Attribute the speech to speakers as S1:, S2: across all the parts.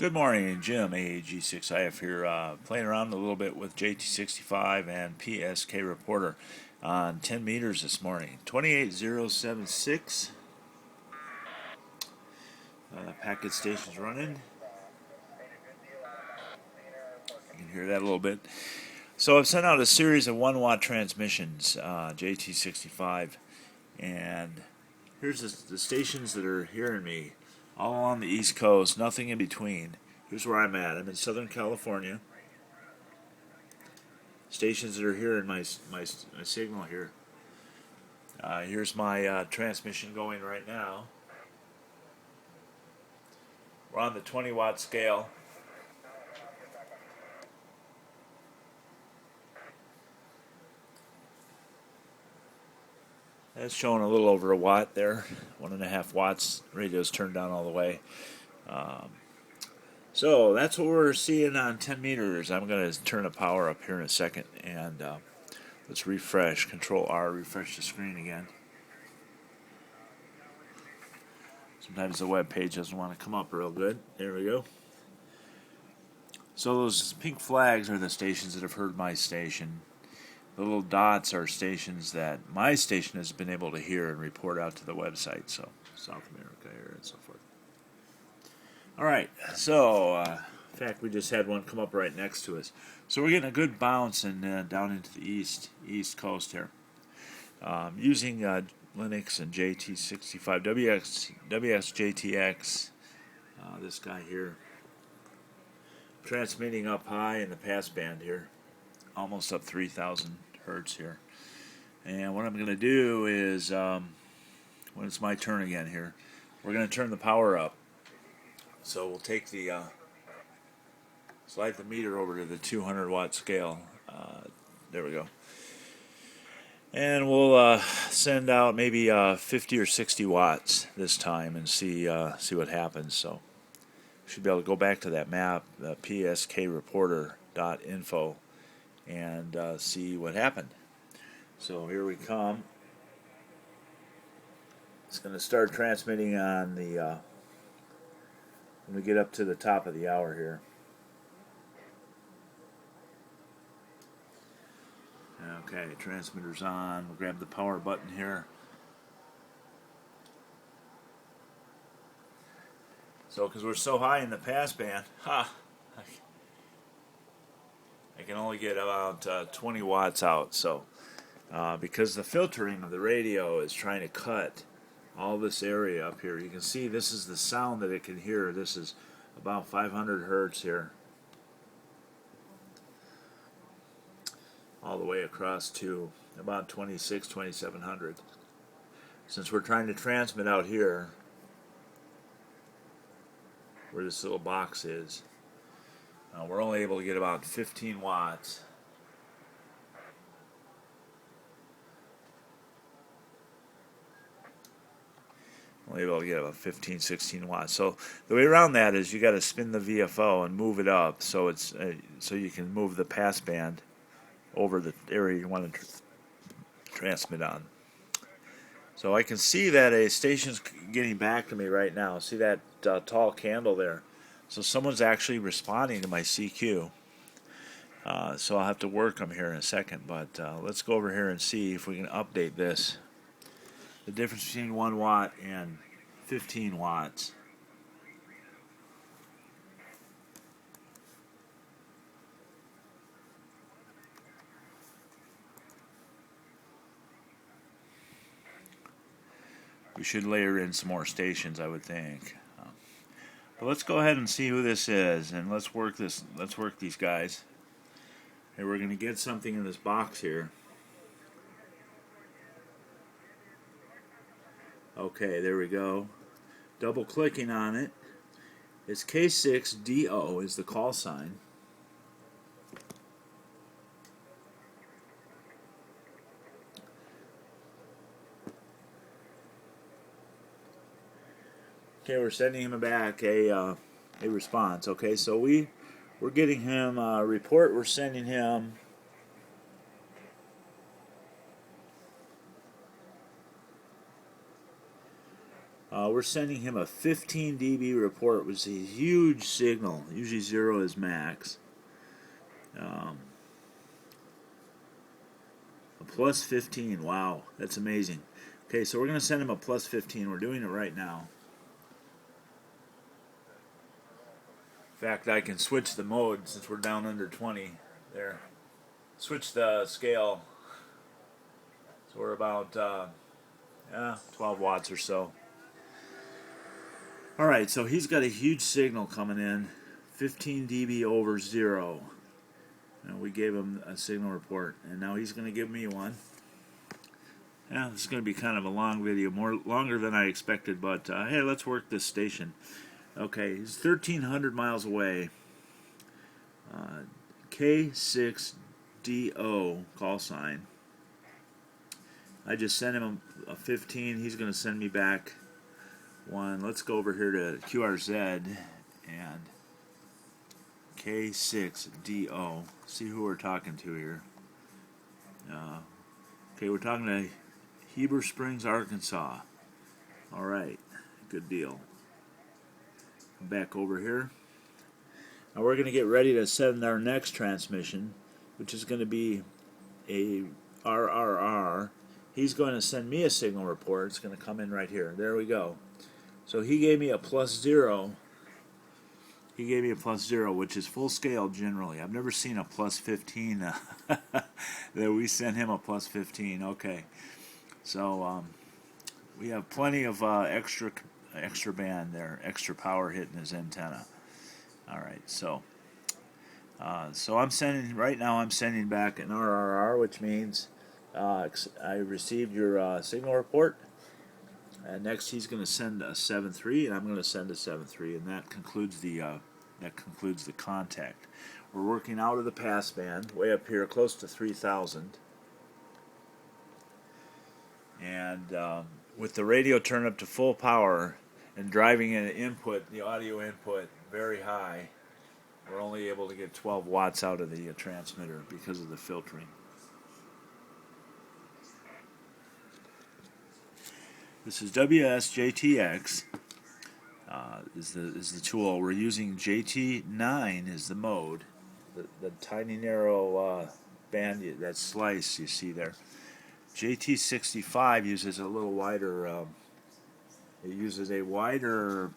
S1: Good morning, Jim, AG6IF here, playing around a little bit with JT65 and pskreporter on 10 meters this morning. 28076. Packet station's running. You can hear that a little bit. So I've sent out a series of 1-watt transmissions, JT65, and here's the stations that are hearing me. All along the East Coast, nothing in between. Here's where I'm at. I'm in Southern California. Stations that are hearing my signal here. Here's my transmission going right now. We're on the 20-watt scale. That's showing a little over a watt there, 1.5 watts. Radio's turned down all the way. So that's what we're seeing on 10 meters. I'm going to turn the power up here in a second, and let's refresh. Control R, refresh the screen again. Sometimes the web page doesn't want to come up real good. There we go. So those pink flags are the stations that have heard my station. The little dots are stations that my station has been able to hear and report out to the website. So South America here and so forth. All right. So in fact, we just had one come up right next to us. So we're getting a good bounce and down into the east coast here. Using Linux and JT65 WSJTX. This guy here. Transmitting up high in the passband here. Almost up 3,000 hertz here. And what I'm going to do is, when it's my turn again here, we're going to turn the power up. So we'll take slide the meter over to the 200 watt scale. There we go. And we'll send out maybe 50 or 60 watts this time and see what happens. So should be able to go back to that map, pskreporter.info, and see what happened. So here we come. It's going to start transmitting on the when we get up to the top of the hour here. Okay, transmitter's on. We'll grab the power button here. So because we're so high in the passband, I can only get about 20 watts out. So because the filtering of the radio is trying to cut all this area up here, you can see this is the sound that it can hear. This is about 500 hertz here, all the way across to about 2700. Since we're trying to transmit out here where this little box is, we're only able to get about 15 watts. Only able to get about 15, 16 watts. So the way around that is you got to spin the VFO and move it up so it's so you can move the passband over the area you want to transmit on. So I can see that a station's getting back to me right now. See that tall candle there? So someone's actually responding to my CQ. So I'll have to work them here in a second. But let's go over here and see if we can update this. The difference between 1 watt and 15 watts. We should layer in some more stations, I would think. But let's go ahead and see who this is, and let's work this. Let's work these guys. And we're going to get something in this box here. Okay, there we go. Double clicking on it. It's K6DO is the call sign. Okay, we're sending him back a response. Okay, so we're getting him a report. We're sending him We're sending him a 15 dB report, which is a huge signal. Usually 0 is max. A plus 15, wow, that's amazing. Okay, so we're going to send him a plus 15. We're doing it right now. In fact, I can switch the mode since we're down under 20 there. Switch the scale. So we're about 12 watts or so. Alright, so he's got a huge signal coming in, 15 dB over 0. And we gave him a signal report, and now he's going to give me one. Yeah, this is going to be kind of a long video, longer than I expected, but hey, let's work this station. Okay, he's 1,300 miles away. K6DO call sign. I just sent him a 15. He's going to send me back one. Let's go over here to QRZ and K6DO. See who we're talking to here. Okay, we're talking to Heber Springs, Arkansas. Alright, good deal. Back over here. Now we're going to get ready to send our next transmission, which is going to be a RRR. He's going to send me a signal report. It's going to come in right here. There we go. So he gave me a plus 0. He gave me a plus 0, which is full scale generally. I've never seen a plus 15 that we sent him a plus 15. Okay. So we have plenty of extra band there, extra power hitting his antenna. All right, so I'm sending right now. I'm sending back an RRR, which means I received your signal report. And next, he's going to send a 7.3, and I'm going to send a 7.3, and that concludes the contact. We're working out of the passband, way up here, close to 3,000. And with the radio turned up to full power and driving in input, the audio input very high, we're only able to get 12 watts out of the transmitter because of the filtering. This is WSJTX is the tool. We're using JT9 is the mode, the tiny narrow band, that slice you see there. JT65 uses a little wider. It uses a wider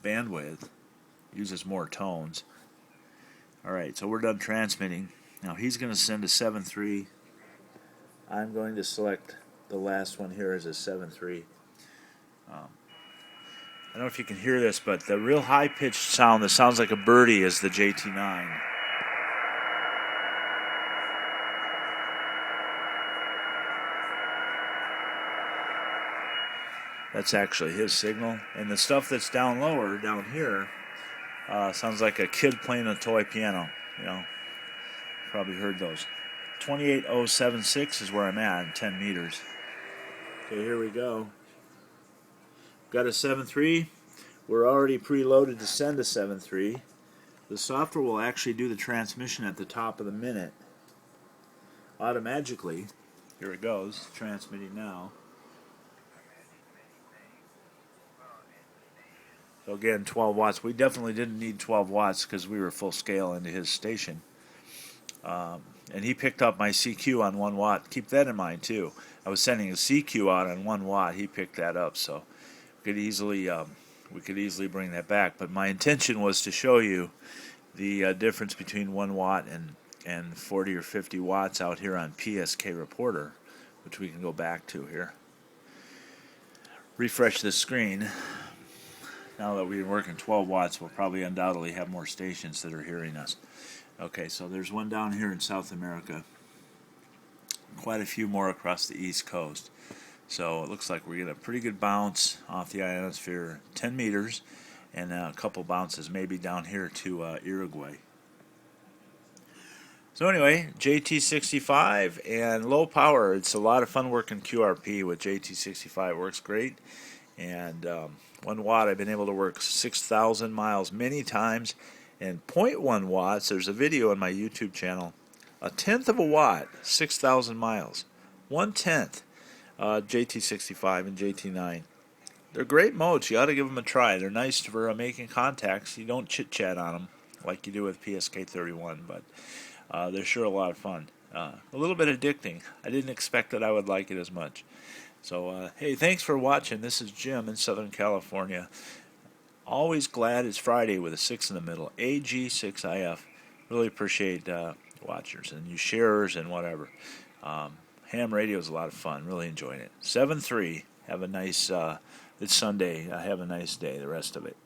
S1: bandwidth, uses more tones. All right, so we're done transmitting. Now he's going to send a 7.3. I'm going to select the last one here as a 7.3. I don't know if you can hear this, but the real high-pitched sound that sounds like a birdie is the JT9. That's actually his signal. And the stuff that's down lower, down here, sounds like a kid playing a toy piano. You know, probably heard those. 28076 is where I'm at, 10 meters. Okay, here we go. Got a 7.3. We're already preloaded to send a 7.3. The software will actually do the transmission at the top of the minute automatically. Here it goes, transmitting now. So again, 12 watts. We definitely didn't need 12 watts because we were full scale into his station. And he picked up my CQ on 1 watt. Keep that in mind too. I was sending a CQ out on 1 watt. He picked that up, so we could easily bring that back. But my intention was to show you the difference between 1 watt and 40 or 50 watts out here on pskreporter, which we can go back to here. Refresh the screen. Now that we're working 12 watts, we'll probably undoubtedly have more stations that are hearing us. Okay, so there's one down here in South America. Quite a few more across the East Coast. So it looks like we're getting a pretty good bounce off the ionosphere, 10 meters, and a couple bounces maybe down here to Uruguay. So anyway, JT65 and low power. It's a lot of fun working QRP with JT65. It works great. And 1 watt, I've been able to work 6,000 miles many times. And 0.1 watts, there's a video on my YouTube channel. 1/10 of a watt, 6,000 miles. 1/10, JT65 and JT9. They're great modes. You ought to give them a try. They're nice for making contacts. You don't chit-chat on them like you do with PSK31, but they're sure a lot of fun. A little bit addicting. I didn't expect that I would like it as much. So, hey, thanks for watching. This is Jim in Southern California. Always glad it's Friday with a 6 in the middle. AG6IF. Really appreciate watchers and you sharers and whatever. Ham radio is a lot of fun. Really enjoying it. 7-3. Have a nice, it's Sunday. Have a nice day, the rest of it.